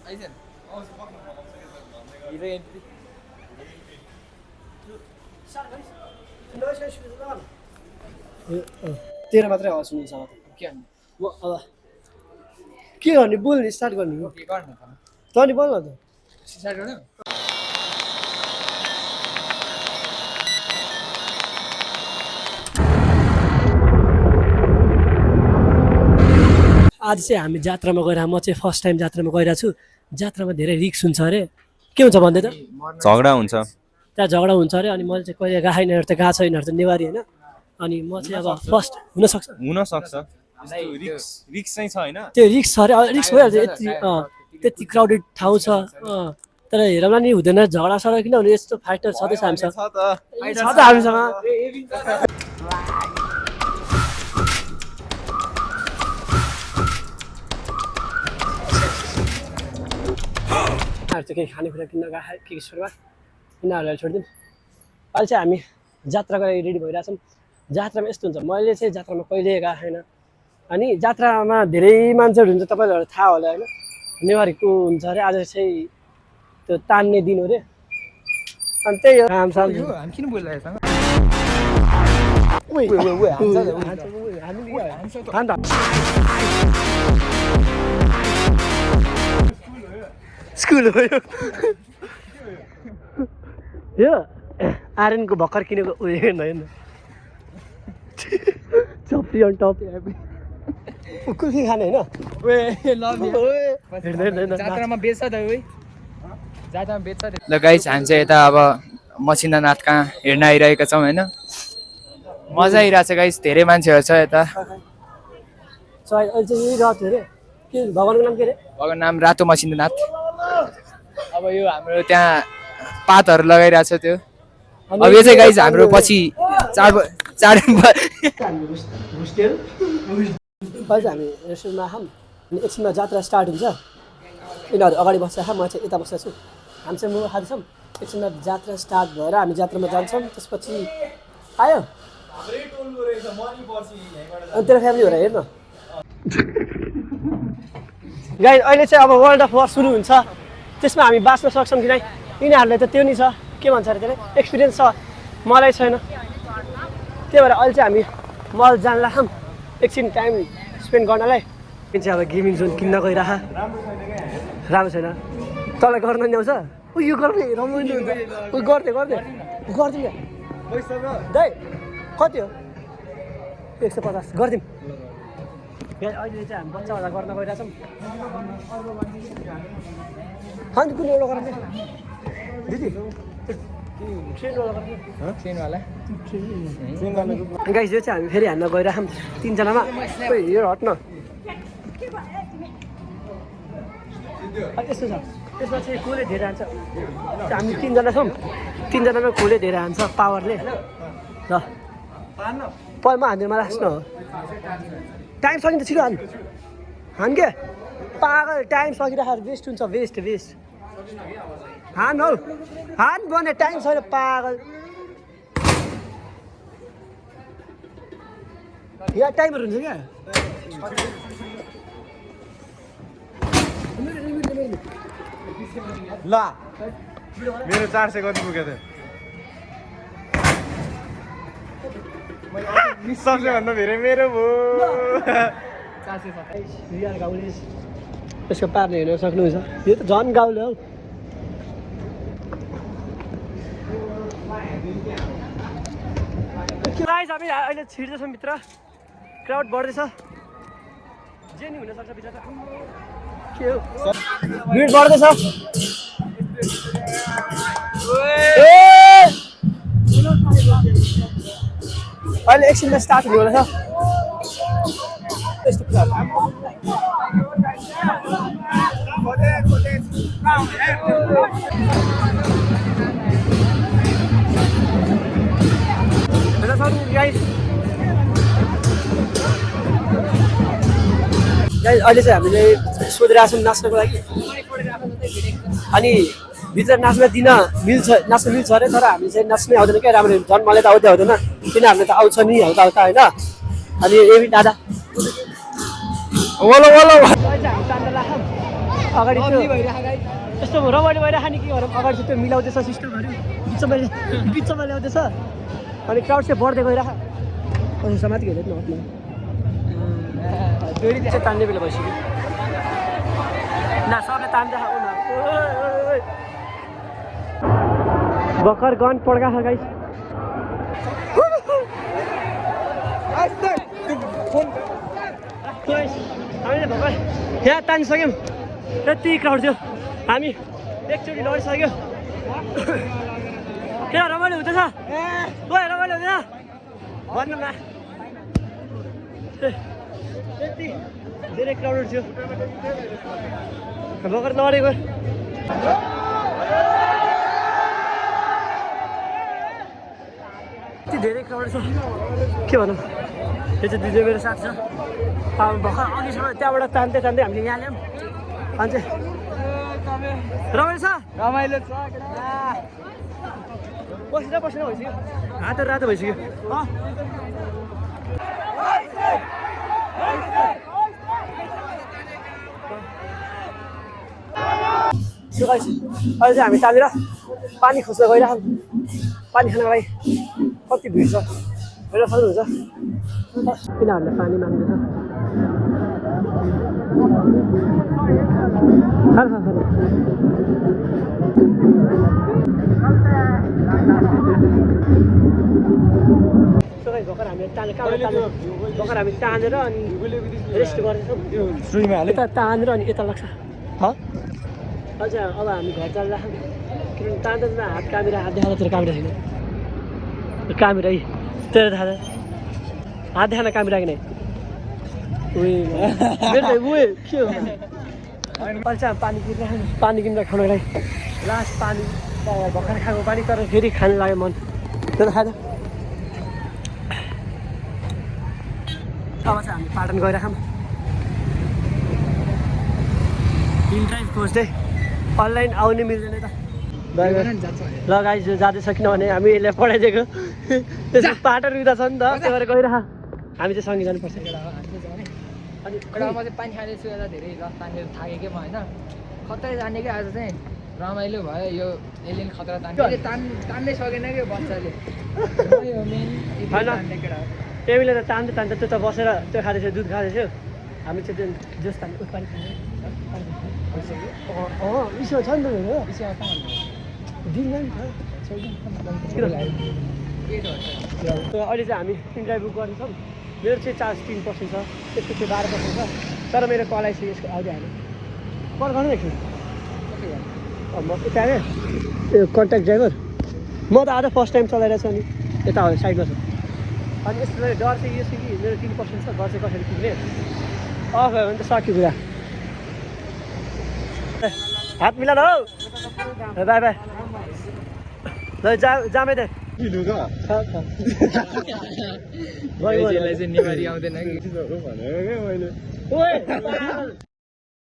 eigen hero entry तेरो मात्रै आवाज सुनिन्छ के भन्नु म अब के गर्ने बोल्ने स्टार्ट गर्ने हो के गर्नु त तँ नि बोल न त स्टार्ट गर्नु आज चाहिँ हामी जात्रामा गएर म चाहिँ फर्स्ट टाइम जात्रामा गइरहेको छु जात्रामा धेरै रिक्स हुन्छ अरे के हुन्छ भन्दै त झगडा हुन्छ त्यहाँ झगडा हुन्छ अरे अनि मैले चाहिँ कहिले गएको छैन त गएको छैन त नेवारी होइन अनि म चाहिँ अब फर्स्ट हुनसक्छ हुनसक्छ रिक्स चाहिँ छ होइन त्यो रिक्स छ अरे रिक्स भइहाल्छ यति त्यति क्राउडेड ठाउँ छ तर हेरौँला नि हुँदैन झगडा सडा किनभने यस्तो फाइटर छँदैछ हामीसँग छ त हामीसँग चाहिँ केही खानेकुरा किन्न गएको के सुरुमा यिनीहरूलाई छोडिदिउँ अहिले चाहिँ हामी जात्रा गरेर रेडी भइरहेछौँ जात्रामा यस्तो हुन्छ मैले चाहिँ जात्रामा कहिले गएको छैन अनि जात्रामा धेरै मान्छेहरू हुन्छ तपाईँहरूलाई थाहा होला होइन नेवारीको हुन्छ अरे आज चाहिँ त्यो तान्ने दिन हो अरे अनि त्यही हो रामसाल हामी किन बोलिरहेको स्कुल हो यो आर्यनको भर्खर किनेको उयो होइन चप्री अन टप कुल्फी खाने होइन जात्रामा बेच्छ त उही जात्रामा बेच्छ ल गाइस हामी चाहिँ यता अब मसिनानाथ कहाँ हेर्न आइरहेका छौँ होइन मजा आइरहेछ गाइस धेरै मान्छेहरू छ यता अहिले चाहिँ यही रथ अरे के भगवान्को नाम के अरे भगवान् नाम रातो मसिनानाथ अब यो हाम्रो त्यहाँ पातहरू लगाइरहेछ त्यो अब यो चाहिँ गाइस हाम्रो पछि चाड अहिले चाहिँ हामी रेस्टुरेन्टमा खाऊँ अनि एकछिनमा जात्रा स्टार्ट हुन्छ यिनीहरू अगाडि बस्छ म चाहिँ यता बसेको छु हामी चाहिँ मोमो खाँदैछौँ एकछिनमा जात्रा स्टार्ट भएर हामी जात्रामा जान्छौँ त्यसपछि आयो अनि तेरो फ्यामिली भएर हेर्न गाइस अहिले चाहिँ अब वर्ल्ड अफ वार सुरु हुन्छ त्यसमा हामी बाँच्न सक्छौँ कि नै यिनीहरूलाई त त्यो नि छ के भन्छ अरे त्यसले एक्सपिरियन्स छ मलाई छैन त्यही भएर अहिले चाहिँ हामी मल जान लाग्छौँ एकछिन टाइम स्पेन्ड गर्नलाई चाहिँ अब गेमिङ जोन किन्न गइरह राम्रो छैन तँलाई गर्न नि आउँछ ऊ यो गर्ने रमाइलो हुन्छ ऊ गरिदिउँ दाइ कति हो 150 गरिदिउँ अहिले चाहिँ हामी बच्चाहरूलाई गर्न गइरहेछौँ अनि कुन एउटा गर्ने दिदी ट्रेनवाला गाइस यो चाहिँ हामी फेरि हान्न गइरहेछौँ तिनजनामा खोइ यो हट्न यस्तो छ त्यसमा चाहिँ कोले धेरै हान्छ हामी तिनजना छौँ तिनजनामा कोले धेरै हान्छ पावरले ल पलमा हान्दिनमा लास्ट न हो टाइम सकिन्छ छिटो हान के पागल टाइम सकिरहेको वेस्ट हुन्छ वेस्ट हान हौ हान बने टाइम छैन पागल यहाँ टाइमहरू हुन्छ क्या ल मेरो 400 कति पुगेको थियो सबैभन्दा धेरै मेरो भयो रियल गाउँले यसको पार्ने हेर्न सक्नुहुन्छ यो त झन् गाउँले हौ हामी अहिले छिर्दैछौँ भित्र क्राउड बढ्दैछ जे नि हुनसक्छ भित्र त के हो भिड बढ्दैछ अहिले एकछिनमा स्टार्ट हुने होला छ यस्तो कुरा अहिले चाहिँ हामीले सोधिरहेको छौँ नाच्नको लागि अनि भित्र नाच्न दिन नाच्न मिल्छ अरे तर हामी चाहिँ नाच्नै आउँदैन क्या राम्रो झन् मलाई त आउँदै आउँदैन तिनीहरूले त आउँछ नि हल्का हल्का होइन अनि एबी दादा वलो अहिले चाहिँ हामी तान्न लाग्छौँ अगाडि त्यो भइरहेको गाइस यस्तो रमाइलो भइरहेको नि के गरौँ अगाडि चाहिँ त्यो मिलाउँदैछ सिस्टमहरू बिचमा ल्याउँदैछ अनि क्राउड चाहिँ बढ्दै गइरहेको अनि समाति हेरेको न दोरी चाहिँ तान्ने बेला भइसक्यो ना सबले तान्दै भर्खर गन पड्का छ गाइस हामीले भर्खर यहाँ तानिसक्यौँ यति क्राउड थियो हामी एकचोटि लडिसक्यो के रमाइलो हुँदैछ रमाइलो हुँदैन भन्नु न यति धेरै क्राउडेड थियो भर्खर लडेको यति धेरै क्राउडेड छ के भनौँ यो चाहिँ दिदी मेरो साथ छ भर्खर अघिसम्म त्यहाँबाट तान्दै तान्दै हामीले यहाँ ल्यायौँ अनि चाहिँ रमाइलो छ रमाइलो छ पसिना भइसक्यो हात रातो भइसक्यो अहिले चाहिँ हामी तानेर पानी खोज्न गइरहेछौँ पानी खानको लागि कति भिड छ हेर्न सक्नुहुन्छ तिनीहरूले पानी माग्दैछ भर्खर हामीले भर्खर हामी तानेर अनि रेस्ट गर्दैछौँ यता तानेर अनि यता लाग्छ अझ अब हामी घर जाँदैछौँ किनभने तान्दा हात कामेरा हात देखाउँदा तर कामेरा छैन कामेरा तेरो थाहा हात देखाउन कामेरा कि नै के हो अहिले चाहिँ पानी किनेर पानी किनेर खानुको लागि लास्ट पानी भर्खर खाएको पानी तर फेरि खानु लाग्यो मन त्यो त खाँदा अब चाहिँ हामी पाटन गइराखौँ इन ड्राइभ खोज्दै अनलाइन आउनु मिल्दैन त ल गाइस जाँदैछ किनभने हामी यसलाई पढाइदिएको त्यसमा पाटन रुँदा छ नि त त्यही भएर गइरह हामी चाहिँ सँगै जानुपर्छ अनि म चाहिँ पानी खाँदैछु यता धेरै रस तानेर थाकेँ कि म होइन खतरा जाने कि आज चाहिँ रमाइलो भयो यो एलियन खतरा तान्दै सकेन कि बच्चाले एमीले त तान्दै तान्दै त्यो त बसेर त्यो खाँदैछ दुध खाँदैछ हामी चाहिँ त्यो जुस तान्दै पानी खाँदै इस्यु छ नि त मेरो दिनमा नि अहिले चाहिँ हामी इन्डिया बुक गर्दैछौँ मेरो चाहिँ चार्ज 3% छ त्यसको चाहिँ 12% छ तर मेरो कल आइसक्यो यसको आउँदै हाल्यो कल गर्नु एकछिन म त्यहाँ त्यो कन्ट्याक्ट ड्राइभर म त आज फर्स्ट टाइम चलाइरहेको छु अनि यता साइडमा छ अनि यस्तो डर चाहिँ यो छ कि मेरो 3% छ घर चाहिँ कसरी पुग्ने अफ भयो भने त सक्यो कुरा हात मिला न हौ बाई बाई ल जामै दे चाहिँ नेवारी आउँदैन कि